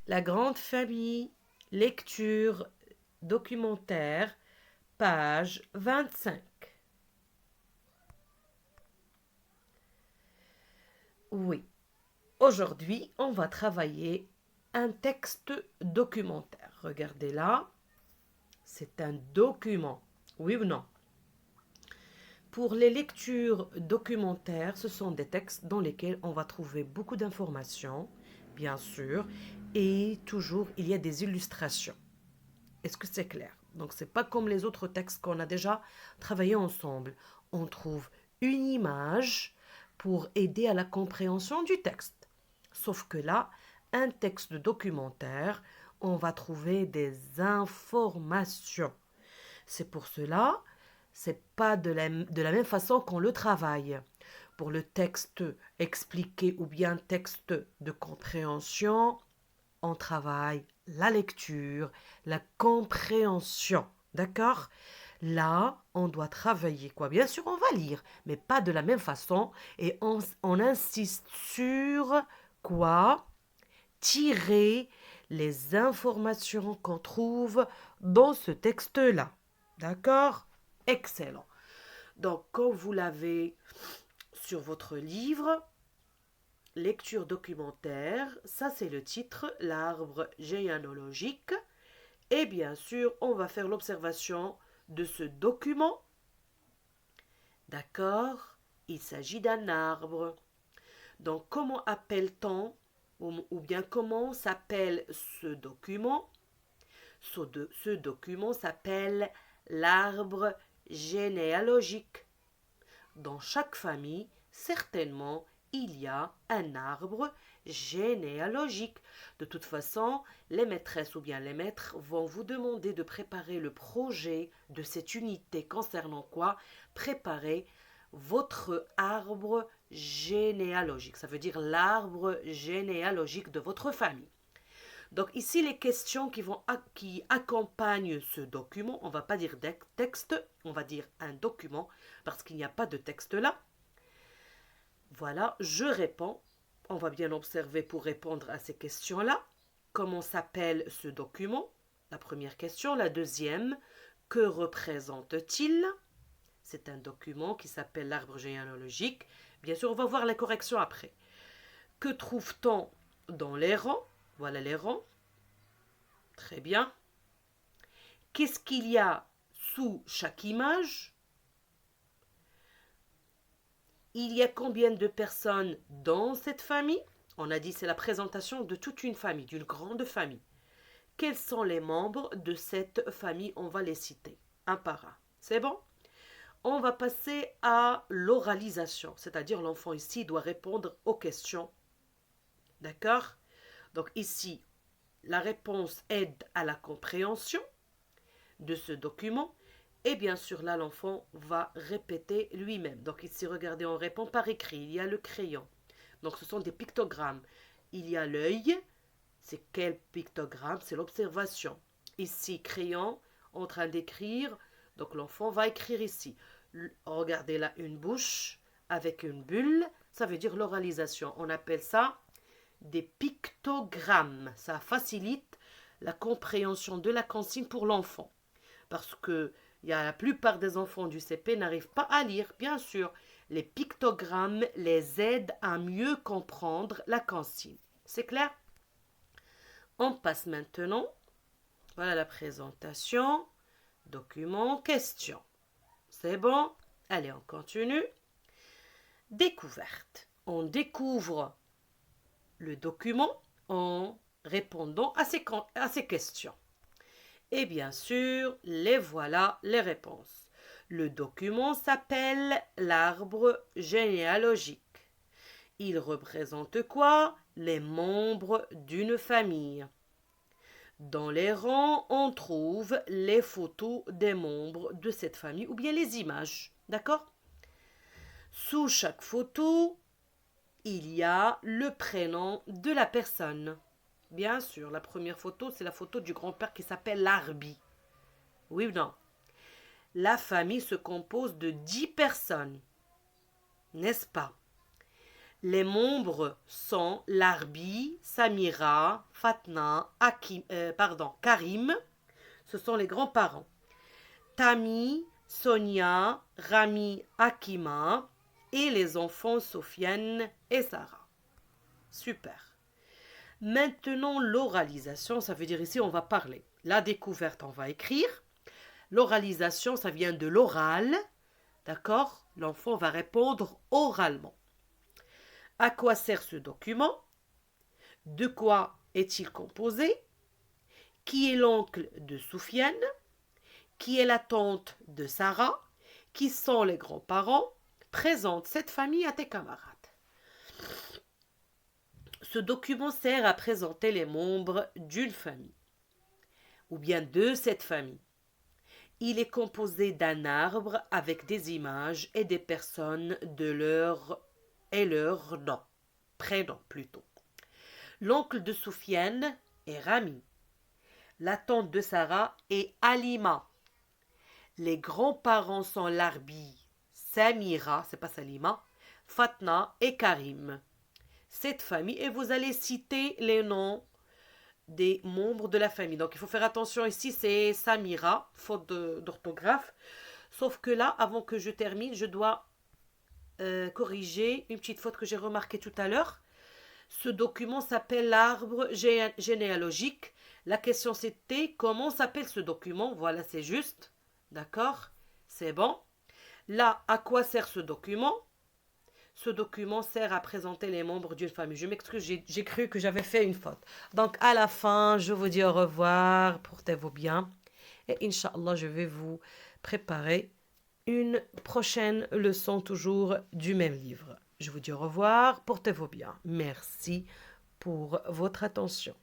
La grande famille, lecture documentaire, page 25. Oui, aujourd'hui, on va travailler un texte documentaire. Regardez là, c'est un document. Oui ou non? Pour les lectures documentaires, ce sont des textes dans lesquels on va trouver beaucoup d'informations, bien sûr, et toujours il y a des illustrations. Est-ce que c'est clair? Donc c'est pas comme les autres textes qu'on a déjà travaillé ensemble. On trouve une image pour aider à la compréhension du texte. Sauf que là, un texte documentaire, on va trouver des informations. C'est pour cela, c'est pas de la même façon qu'on le travaille. Pour le texte expliqué ou bien texte de compréhension, on travaille la lecture, la compréhension. D'accord? Là, on doit travailler quoi? Bien sûr, on va lire, mais pas de la même façon. Et on insiste sur quoi? Tirer les informations qu'on trouve dans ce texte-là. D'accord? Excellent. Donc, quand vous l'avez sur votre livre, lecture documentaire, ça c'est le titre, l'arbre généalogique. Et bien sûr, on va faire l'observation de ce document. D'accord? Il s'agit d'un arbre. Donc, comment appelle-t-on ou bien comment s'appelle ce document? Ce document s'appelle l'arbre généalogique. Dans chaque famille, certainement, il y a un arbre généalogique. De toute façon, les maîtresses ou bien les maîtres vont vous demander de préparer le projet de cette unité concernant quoi? Préparer votre arbre généalogique. Ça veut dire l'arbre généalogique de votre famille. Donc ici, les questions qui accompagnent ce document, on ne va pas dire texte, on va dire un document, parce qu'il n'y a pas de texte là. Voilà, je réponds. On va bien observer pour répondre à ces questions-là. Comment s'appelle ce document? La première question. La deuxième, que représente-t-il? C'est un document qui s'appelle l'arbre généalogique. Bien sûr, on va voir les corrections après. Que trouve-t-on dans les rangs? Voilà les rangs. Très bien. Qu'est-ce qu'il y a sous chaque image? Il y a combien de personnes dans cette famille? On a dit c'est la présentation de toute une famille, d'une grande famille. Quels sont les membres de cette famille? On va les citer un par un. C'est bon? On va passer à l'oralisation, c'est-à-dire l'enfant ici doit répondre aux questions. D'accord? Donc ici, la réponse aide à la compréhension de ce document. Et bien sûr, là, l'enfant va répéter lui-même. Donc ici, regardez, on répond par écrit. Il y a le crayon. Donc ce sont des pictogrammes. Il y a l'œil. C'est quel pictogramme? C'est l'observation. Ici, crayon, en train d'écrire. Donc l'enfant va écrire ici. Regardez là, une bouche avec une bulle. Ça veut dire l'oralisation. On appelle ça des pictogrammes. Ça facilite la compréhension de la consigne pour l'enfant. Parce que la plupart des enfants du CP n'arrivent pas à lire, bien sûr. Les pictogrammes les aident à mieux comprendre la consigne. C'est clair? On passe maintenant. Voilà la présentation. Document, question. C'est bon? Allez, on continue. Découverte. On découvre le document en répondant à ces questions. Et bien sûr, les voilà les réponses. Le document s'appelle l'arbre généalogique. Il représente quoi? Les membres d'une famille. Dans les rangs, on trouve les photos des membres de cette famille ou bien les images. D'accord? Sous chaque photo, il y a le prénom de la personne. Bien sûr, la première photo, c'est la photo du grand-père qui s'appelle Larbi. Oui ou non? La famille se compose de 10 personnes, n'est-ce pas? Les membres sont Larbi, Samira, Fatna, Karim. Ce sont les grands-parents. Tami, Sonia, Rami, Akima et les enfants Sofiane et Sarah. Super. Maintenant, l'oralisation, ça veut dire ici, on va parler. La découverte, on va écrire. L'oralisation, ça vient de l'oral. D'accord? L'enfant va répondre oralement. À quoi sert ce document? De quoi est-il composé? Qui est l'oncle de Soufiane? Qui est la tante de Sarah? Qui sont les grands-parents? Présente cette famille à tes camarades. Ce document sert à présenter les membres d'une famille, ou bien de cette famille. Il est composé d'un arbre avec des images et des personnes de leur nom, prénom plutôt. L'oncle de Soufiane est Rami. La tante de Sarah est Alima. Les grands-parents sont Larbi, Samira, c'est pas Salima, Fatna et Karim. Cette famille, et vous allez citer les noms des membres de la famille. Donc il faut faire attention ici, c'est Samira, faute d'orthographe. Sauf que là, avant que je termine, je dois corriger une petite faute que j'ai remarquée tout à l'heure. Ce document s'appelle l'arbre généalogique. La question c'était comment s'appelle ce document? Voilà, c'est juste. D'accord? C'est bon. Là, à quoi sert ce document? Ce document sert à présenter les membres d'une famille. Je m'excuse, j'ai cru que j'avais fait une faute. Donc, à la fin, je vous dis au revoir. Portez-vous bien. Et Inch'Allah, je vais vous préparer une prochaine leçon toujours du même livre. Je vous dis au revoir. Portez-vous bien. Merci pour votre attention.